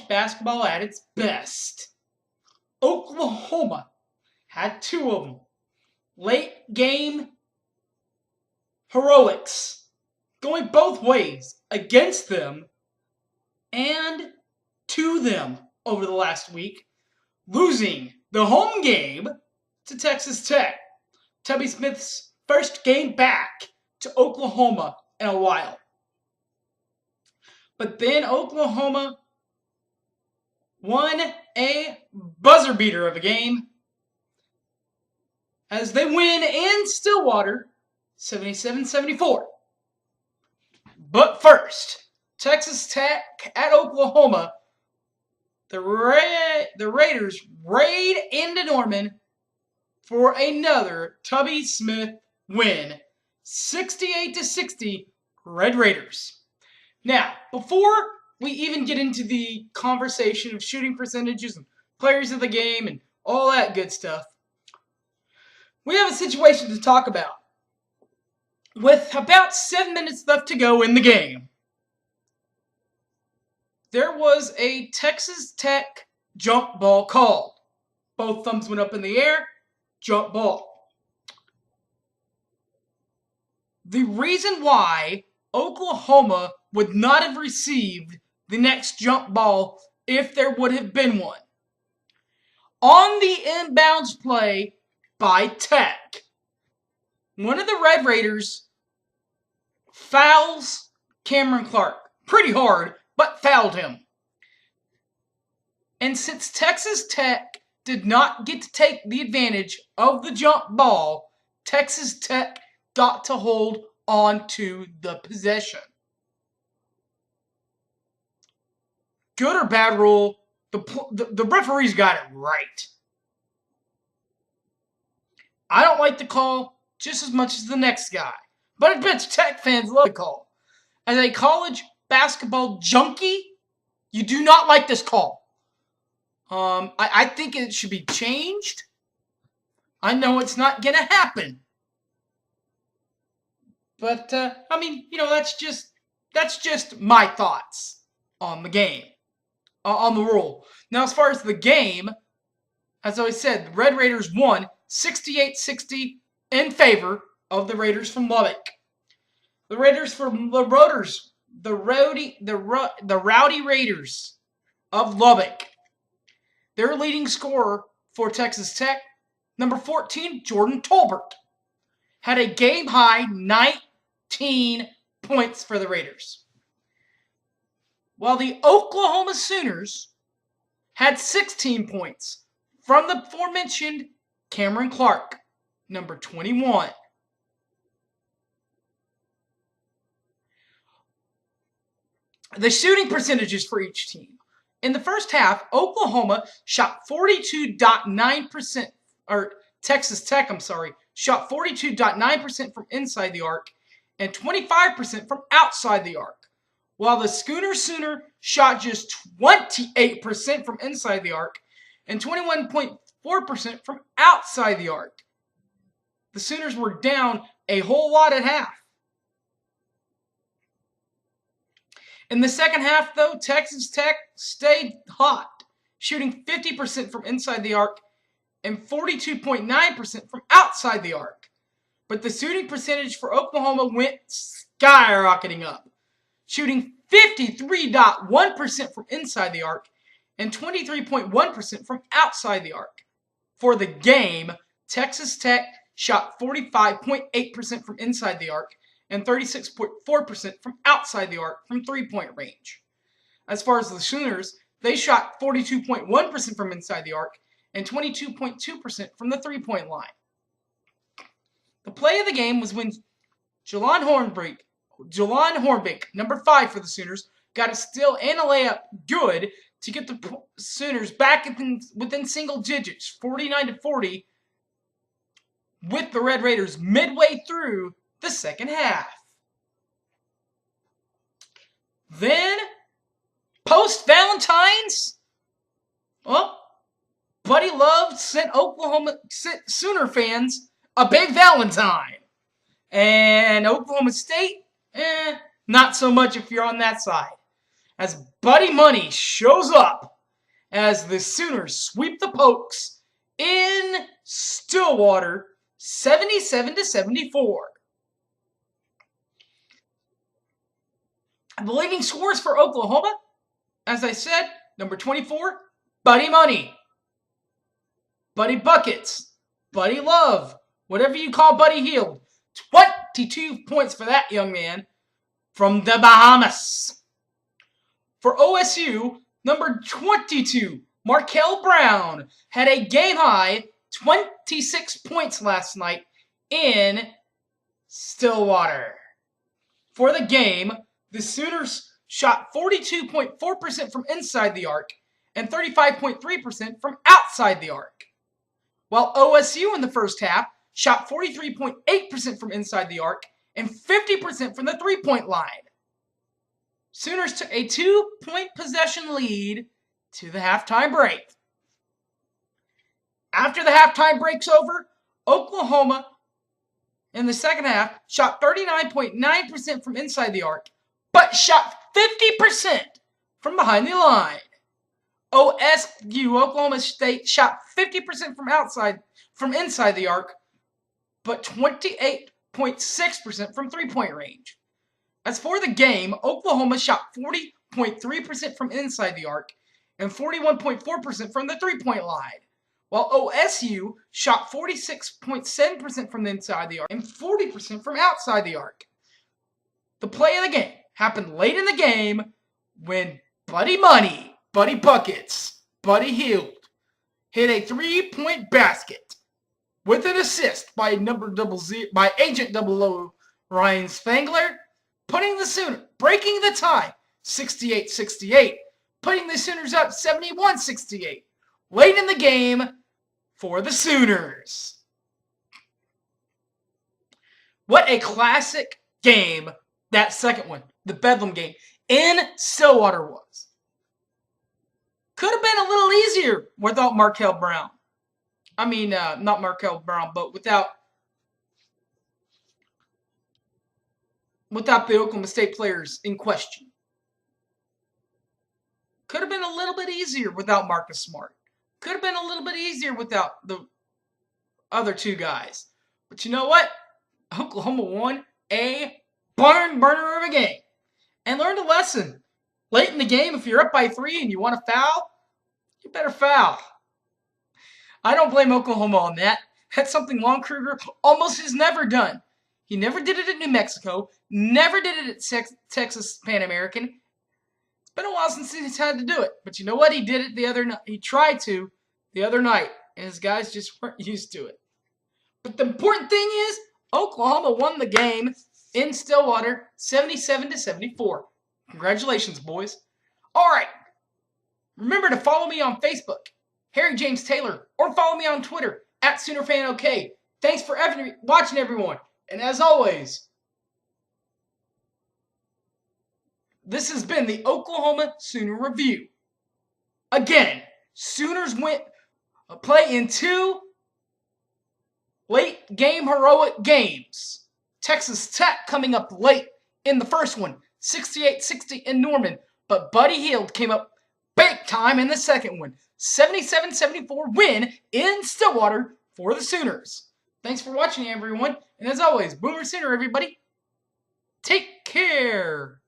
college basketball at its best. Oklahoma had two of them. Late game heroics going both ways against them and to them over the last week, losing the home game to Texas Tech. Tubby Smith's first game back to Oklahoma in a while. But then Oklahoma won a buzzer beater of a game as they win in Stillwater 77-74. But first, Texas Tech at Oklahoma. The Raiders raid into Norman for another Tubby Smith win. 68-60, Red Raiders. Now, before we even get into the conversation of shooting percentages and players of the game and all that good stuff, we have a situation to talk about. With about 7 minutes left to go in the game, there was a Texas Tech jump ball called. Both thumbs went up in the air, jump ball. The reason why Oklahoma would not have received the next jump ball if there would have been one. On the inbounds play by Tech, one of the Red Raiders fouls Cameron Clark pretty hard, but fouled him. And since Texas Tech did not get to take the advantage of the jump ball, Texas Tech got to hold on to the possession. Good or bad rule, the referees got it right. I don't like the call just as much as the next guy, but I bet Tech fans love the call. As a college basketball junkie, you do not like this call. I think it should be changed. I know it's not going to happen. But, that's just my thoughts on the game, on the rule. Now, as far as the game, as I said, the Red Raiders won 68-60 in favor of the Raiders from Lubbock. The Raiders from the Rotors, the Rowdy Raiders of Lubbock. Their leading scorer for Texas Tech, number 14, Jordan Tolbert, had a game-high 19 points for the Raiders. While the Oklahoma Sooners had 16 points from the aforementioned Cameron Clark, number 21. The shooting percentages for each team. In the first half, Oklahoma shot 42.9%, or Texas Tech, shot 42.9% from inside the arc and 25% from outside the arc, while the Sooner shot just 28% from inside the arc and 21.4% from outside the arc. The Sooners were down a whole lot at half. In the second half, though, Texas Tech stayed hot, shooting 50% from inside the arc and 42.9% from outside the arc. But the shooting percentage for Oklahoma went skyrocketing up, shooting 53.1% from inside the arc and 23.1% from outside the arc. For the game, Texas Tech shot 45.8% from inside the arc and 36.4% from outside the arc from three-point range. As far as the Sooners, they shot 42.1% from inside the arc and 22.2% from the three-point line. The play of the game was when Jalon Hornbeek, number 5 for the Sooners, got a steal and a layup good to get the Sooners back within single digits, 49-40, with the Red Raiders midway through the second half. Then, post-Valentine's, Buddy Love sent Sooner fans a big Valentine. And Oklahoma State, not so much if you're on that side. as Buddy Money shows up as the Sooners sweep the Pokes in Stillwater 77-74. The leading scores for Oklahoma, as I said, number 24, Buddy Money, Buddy Buckets, Buddy Love, whatever you call Buddy Hield. 22 points for that young man from the Bahamas. For OSU, number 22, Markel Brown, had a game-high 26 points last night in Stillwater. For the game, the Sooners shot 42.4% from inside the arc and 35.3% from outside the arc, while OSU in the first half shot 43.8% from inside the arc and 50% from the three-point line. Sooners took a 2-point possession lead to the halftime break. After the halftime break's over, Oklahoma in the second half shot 39.9% from inside the arc, but shot 50% from behind the line. OSU, Oklahoma State, shot 50% from inside the arc, but 28.6% from three-point range. As for the game, Oklahoma shot 40.3% from inside the arc and 41.4% from the three-point line, while OSU shot 46.7% from inside the arc and 40% from outside the arc. The play of the game happened late in the game when Buddy Money, Buddy Buckets, Buddy Hield hit a three-point basket with an assist by Agent 00 Ryan Spangler, breaking the tie 68-68, putting the Sooners up 71-68 late in the game for the Sooners. What a classic game that second one, the Bedlam game, in Stillwater was. Could have been a little easier without Markel Brown. I mean, not Markel Brown, but without the Oklahoma State players in question. Could have been a little bit easier without Marcus Smart. Could have been a little bit easier without the other two guys. But you know what? Oklahoma won a barn burner of a game and learned a lesson. Late in the game, if you're up by 3 and you want to foul, you better foul. I don't blame Oklahoma on that. That's something Lon Kruger almost has never done. He never did it at New Mexico, never did it at Texas Pan American. It's been a while since he's had to do it. But you know what? He did it the other night. He tried to the other night, and his guys just weren't used to it. But the important thing is, Oklahoma won the game in Stillwater 77-74. Congratulations, boys. All right. Remember to follow me on Facebook, Harry James Taylor, or follow me on Twitter, @SoonerFanOK. Thanks for watching, everyone. And as always, this has been the Oklahoma Sooner Review. Again, Sooners play in 2 late game heroic games. Texas Tech coming up late in the first one, 68-60 in Norman. But Buddy Hield came up big time in the second one, 77-74 win in Stillwater for the Sooners. Thanks for watching, everyone. And as always, Boomer Sooner, everybody. Take care.